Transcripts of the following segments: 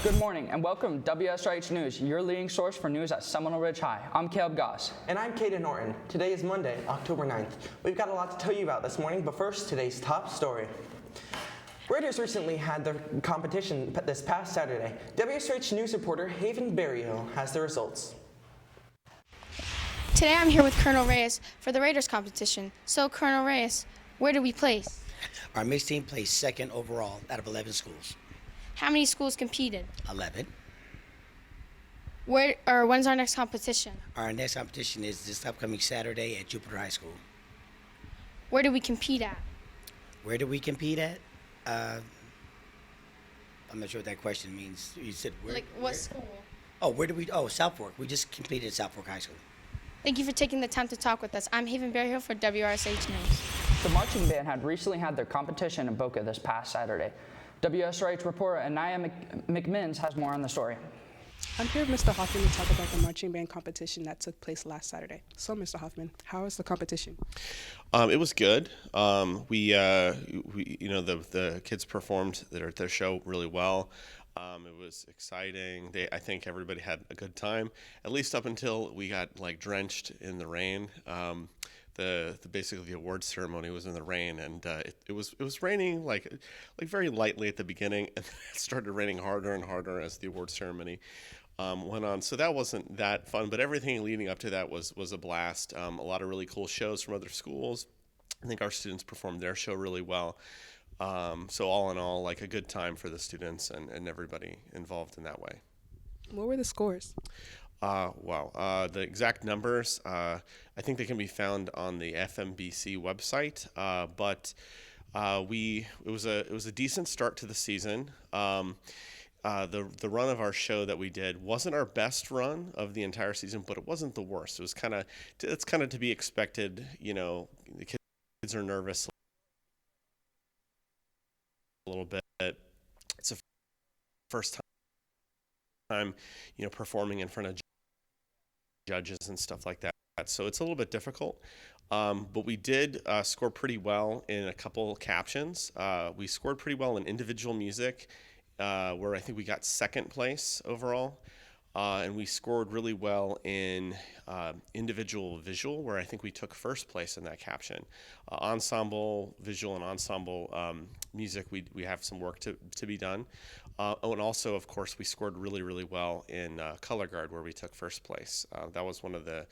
Good morning and welcome to WSRH News, your leading source for news at Seminole Ridge High. I'm Caleb Goss. And I'm Kaden Norton. Today is Monday, October 9th. We've got a lot to tell you about this morning, but first, today's top story. Raiders recently had their competition this past Saturday. WSRH News reporter Haven Berryhill has the results. Today I'm here with Colonel Reyes for the Raiders competition. So, Colonel Reyes, where did we place? Our mixed team placed second overall out of 11 schools. How many schools competed? 11. When's our next competition? Our next competition is this upcoming Saturday at Jupiter High School. Where do we compete at? Where do we compete at? I'm not sure what that question means. You said where? Like what school? Oh, where do we? Oh, South Fork. We just competed at South Fork High School. Thank you for taking the time to talk with us. I'm Haven Berryhill for WSRH News. The marching band had recently had their competition in Boca this past Saturday. WSRH reporter Anaya McMinns has more on the story. I'm here with Mr. Hoffman to talk about the marching band competition that took place last Saturday. So, Mr. Hoffman, how was the competition? It was good. The kids performed their show really well. It was exciting. I think everybody had a good time, at least up until we got drenched in the rain. Basically the awards ceremony was in the rain, and it was raining like very lightly at the beginning, and it started raining harder and harder as the awards ceremony went on. So that wasn't that fun, but everything leading up to that was a blast. A lot of really cool shows from other schools. I think our students performed their show really well. So all in all, a good time for the students and everybody involved in that way. What were the scores? The exact numbers, I think they can be found on the FMBC website. But it was a decent start to the season. The run of our show that we did wasn't our best run of the entire season, but it wasn't the worst. It's kind of to be expected. The kids are nervous a little bit. It's a first time, performing in front of judges and stuff like that. So it's a little bit difficult. But we did score pretty well in a couple captions. We scored pretty well in individual music, where I think we got second place overall. And we scored really well in individual visual, where I think we took first place in that caption. Ensemble visual and ensemble music, we have some work to be done. And also, of course, we scored really, really well in color guard, where we took first place. That was one of the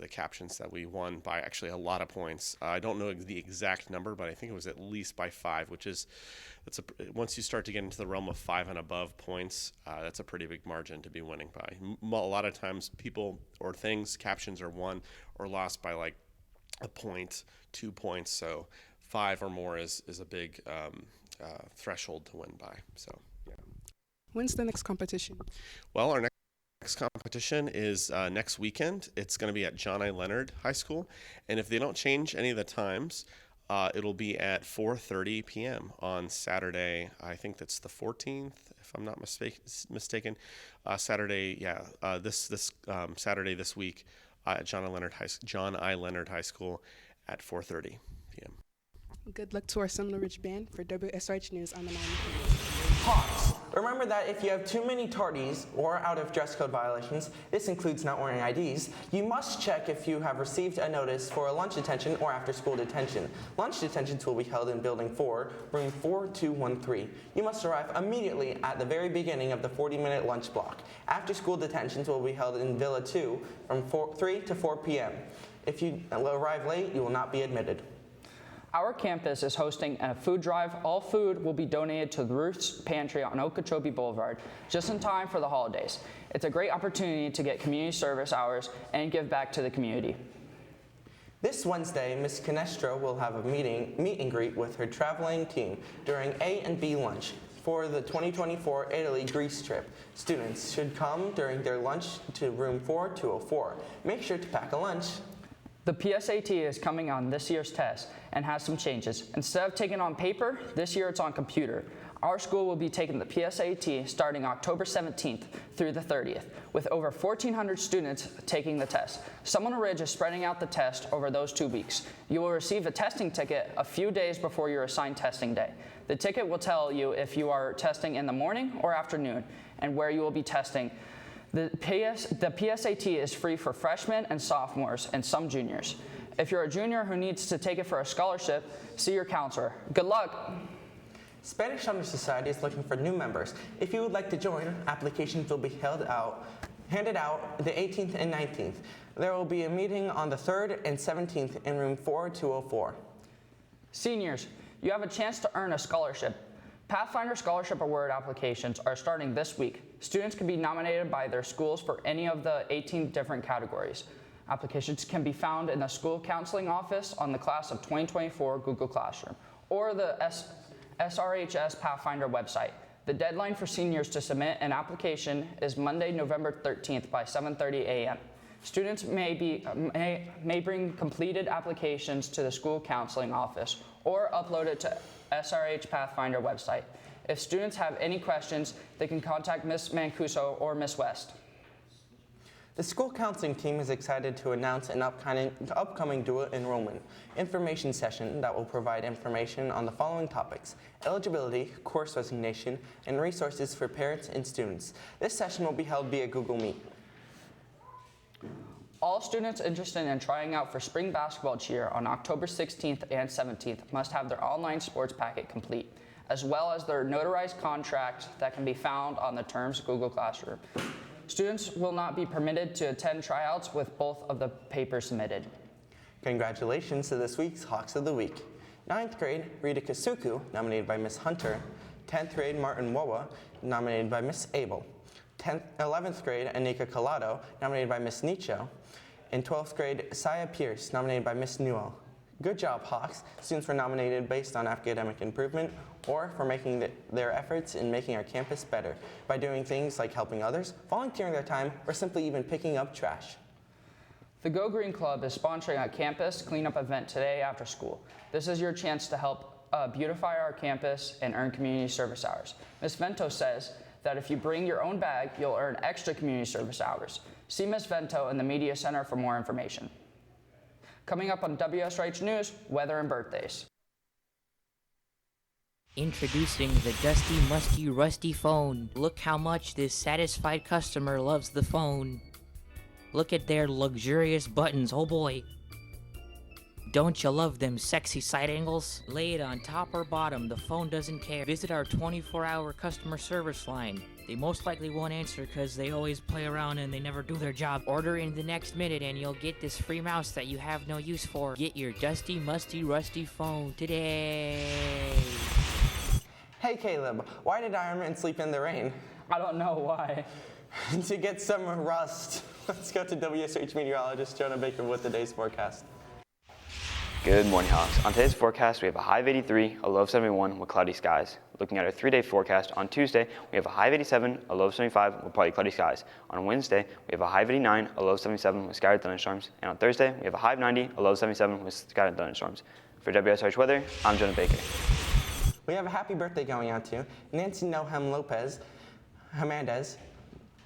captions that we won by actually a lot of points. I don't know the exact number, but I think it was at least by 5, once you start to get into the realm of 5 and above points, that's a pretty big margin to be winning by. A lot of times people or things, captions are won or lost by a point, 2 points. So 5 or more is a big threshold to win by. So, yeah. When's the next competition? Well, our next competition is next weekend. It's going to be at John I. Leonard High School. And if they don't change any of the times, it'll be at 4:30 p.m. on Saturday. I think that's the 14th, if I'm not mistaken. Saturday, this Saturday this week at John I. Leonard High School at 4:30 p.m. Good luck to our Seminole Ridge band. For WSRH News, I'm Anaya. Pause. Remember that if you have too many tardies or out of dress code violations, this includes not wearing IDs, you must check if you have received a notice for a lunch detention or after school detention. Lunch detentions will be held in Building 4, Room 4213. You must arrive immediately at the very beginning of the 40-minute lunch block. After school detentions will be held in Villa 2 from 3 to 4 p.m. If you arrive late, you will not be admitted. Our campus is hosting a food drive. All food will be donated to the Ruth's Pantry on Okeechobee Boulevard, just in time for the holidays. It's a great opportunity to get community service hours and give back to the community. This Wednesday, Ms. Canestra will have a meet and greet with her traveling team during A and B lunch for the 2024 Italy-Greece trip. Students should come during their lunch to room 4204. Make sure to pack a lunch. The PSAT is coming on this year's test and has some changes. Instead of taking on paper, this year it's on computer. Our school will be taking the PSAT starting October 17th through the 30th, with over 1,400 students taking the test. Seminole Ridge is spreading out the test over those 2 weeks. You will receive a testing ticket a few days before your assigned testing day. The ticket will tell you if you are testing in the morning or afternoon and where you will be testing. The PSAT is free for freshmen and sophomores and some juniors. If you're a junior who needs to take it for a scholarship, see your counselor. Good luck! Spanish Honor Society is looking for new members. If you would like to join, applications will be handed out the 18th and 19th. There will be a meeting on the 3rd and 17th in room 4204. Seniors, you have a chance to earn a scholarship. Pathfinder Scholarship Award applications are starting this week. Students can be nominated by their schools for any of the 18 different categories. Applications can be found in the school counseling office on the class of 2024 Google Classroom or the SRHS Pathfinder website. The deadline for seniors to submit an application is Monday, November 13th by 7:30 a.m. Students may bring completed applications to the school counseling office or upload it to SRH Pathfinder website. If students have any questions, they can contact Ms. Mancuso or Ms. West. The school counseling team is excited to announce an upcoming dual enrollment information session that will provide information on the following topics: eligibility, course resignation, and resources for parents and students. This session will be held via Google Meet. All students interested in trying out for spring basketball cheer on October 16th and 17th must have their online sports packet complete, as well as their notarized contract that can be found on the Terms Google Classroom. Students will not be permitted to attend tryouts with both of the papers submitted. Congratulations to this week's Hawks of the Week. 9th grade, Rita Kasuku, nominated by Miss Hunter. 10th grade, Martin Wawa, nominated by Miss Abel. 11th grade, Anika Collado, nominated by Miss Nicho. In 12th grade, Saya Pierce, nominated by Miss Newell. Good job, Hawks. Students were nominated based on academic improvement or for making their efforts in making our campus better by doing things like helping others, volunteering their time, or simply even picking up trash. The Go Green Club is sponsoring a campus cleanup event today after school. This is your chance to help beautify our campus and earn community service hours. Ms. Vento says that if you bring your own bag, you'll earn extra community service hours. See Ms. Vento in the Media Center for more information. Coming up on WSRH News, weather and birthdays. Introducing the dusty, musty, rusty phone. Look how much this satisfied customer loves the phone. Look at their luxurious buttons, oh boy. Don't you love them sexy side angles? Lay it on top or bottom, the phone doesn't care. Visit our 24-hour customer service line. They most likely won't answer because they always play around and they never do their job. Order in the next minute and you'll get this free mouse that you have no use for. Get your dusty, musty, rusty phone today. Hey Caleb, why did Iron Man sleep in the rain? I don't know why. To get some rust. Let's go to WSRH meteorologist Jonah Baker with today's forecast. Good morning, Hawks. On today's forecast, we have a high of 83, a low of 71 with cloudy skies. Looking at our 3-day forecast, on Tuesday, we have a high of 87, a low of 75 with partly cloudy skies. On Wednesday, we have a high of 89, a low of 77 with scattered thunderstorms. And on Thursday, we have a high of 90, a low of 77 with scattered thunderstorms. For WSRH Weather, I'm Jonah Baker. We have a happy birthday going out to Nancy Nohem Lopez, Hernandez,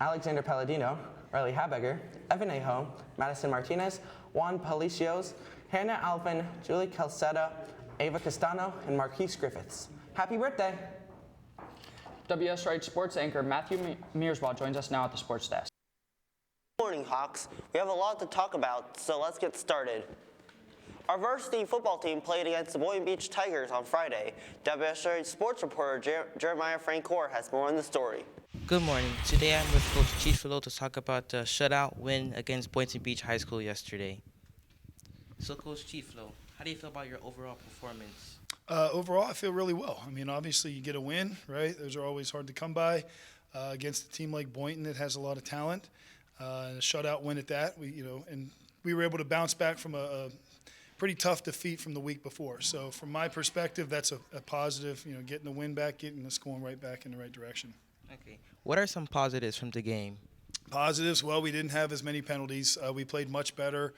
Alexander Palladino, Riley Habegger, Evan Aho, Madison Martinez, Juan Palicios, Hannah Alvin, Julie Calcetta, Ava Castano, and Marquise Griffiths. Happy birthday! WSRH sports anchor Matthew Mearswald joins us now at the sports desk. Good morning, Hawks. We have a lot to talk about, so let's get started. Our varsity football team played against the Boynton Beach Tigers on Friday. WSRH sports reporter Jeremiah Francoeur has more on the story. Good morning. Today I'm with Coach Chieflo to talk about the shutout win against Boynton Beach High School yesterday. So, Coach Chieflo, how do you feel about your overall performance? Overall, I feel really well. I mean, obviously, you get a win, right? Those are always hard to come by against a team like Boynton that has a lot of talent. And a shutout win at that. We were able to bounce back from a pretty tough defeat from the week before. So, from my perspective, that's a positive. Getting the win back, getting us going right back in the right direction. Okay. What are some positives from the game? Positives, well, we didn't have as many penalties. We played much better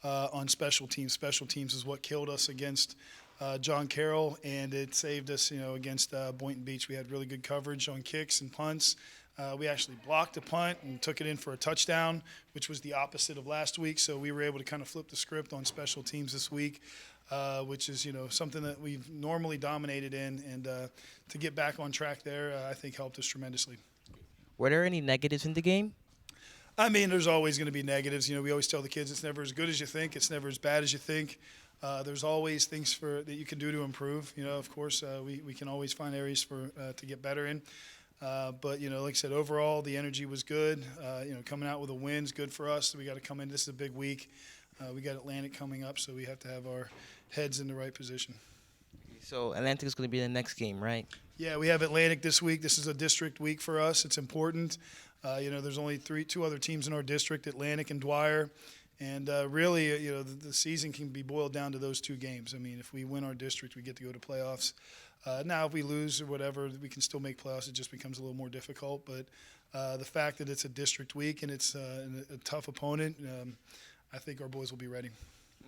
on special teams. Special teams is what killed us against John Carroll, and it saved us, against Boynton Beach. We had really good coverage on kicks and punts. We actually blocked a punt and took it in for a touchdown, which was the opposite of last week. So we were able to kind of flip the script on special teams this week, which is, something that we've normally dominated in. And to get back on track there, I think helped us tremendously. Were there any negatives in the game? I mean, there's always going to be negatives. We always tell the kids it's never as good as you think. It's never as bad as you think. There's always things that you can do to improve. Of course, we can always find areas to get better in. But, like I said, overall, the energy was good. Coming out with a win's good for us. We got to come in. This is a big week. We got Atlantic coming up, so we have to have our heads in the right position. So Atlantic is going to be the next game, right? Yeah, we have Atlantic this week. This is a district week for us. It's important. There's only two other teams in our district, Atlantic and Dwyer. And really, the season can be boiled down to those two games. I mean, if we win our district, we get to go to playoffs. Now, if we lose or whatever, we can still make playoffs. It just becomes a little more difficult. But the fact that it's a district week and it's a tough opponent, I think our boys will be ready.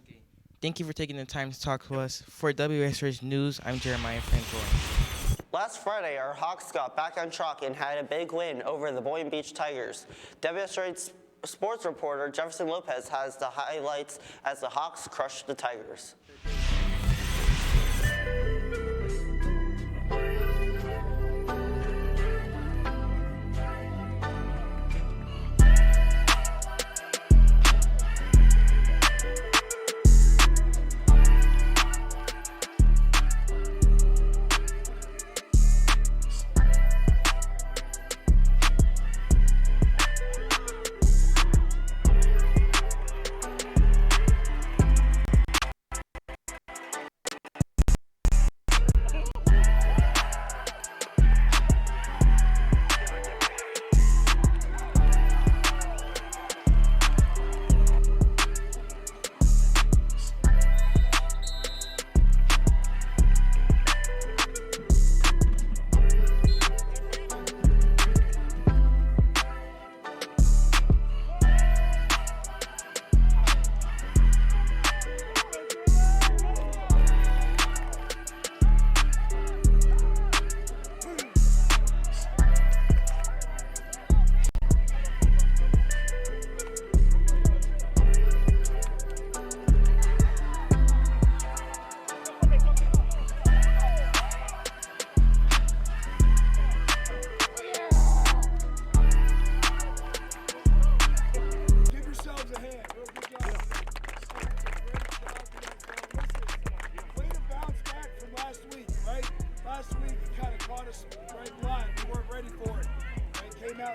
Okay. Thank you for taking the time to talk to us. For WSRH News, I'm Jeremiah Francois. Last Friday, our Hawks got back on track and had a big win over the Boynton Beach Tigers. WSRH sports reporter Jefferson Lopez has the highlights as the Hawks crushed the Tigers.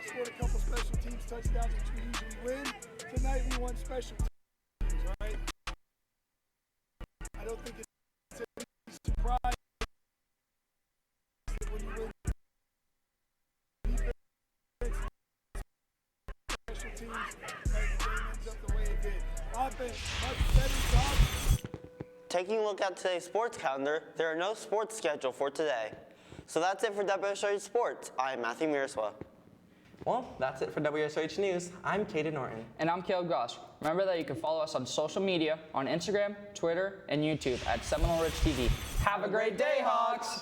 Scored a couple special teams touchdowns, which we usually win. Tonight we won special teams, right? I don't think it's a surprise that when you win defense, special teams, right, the game ends up the way it did. Offense, much better job. Taking a look at today's sports calendar, there are no sports scheduled for today. So that's it for WSRH Sports. I'm Matthew Mirswa. Well, that's it for WSRH News. I'm Kaden Norton. And I'm Caleb Goss. Remember that you can follow us on social media on Instagram, Twitter, and YouTube at Seminole Ridge TV. Have a great day, Hawks!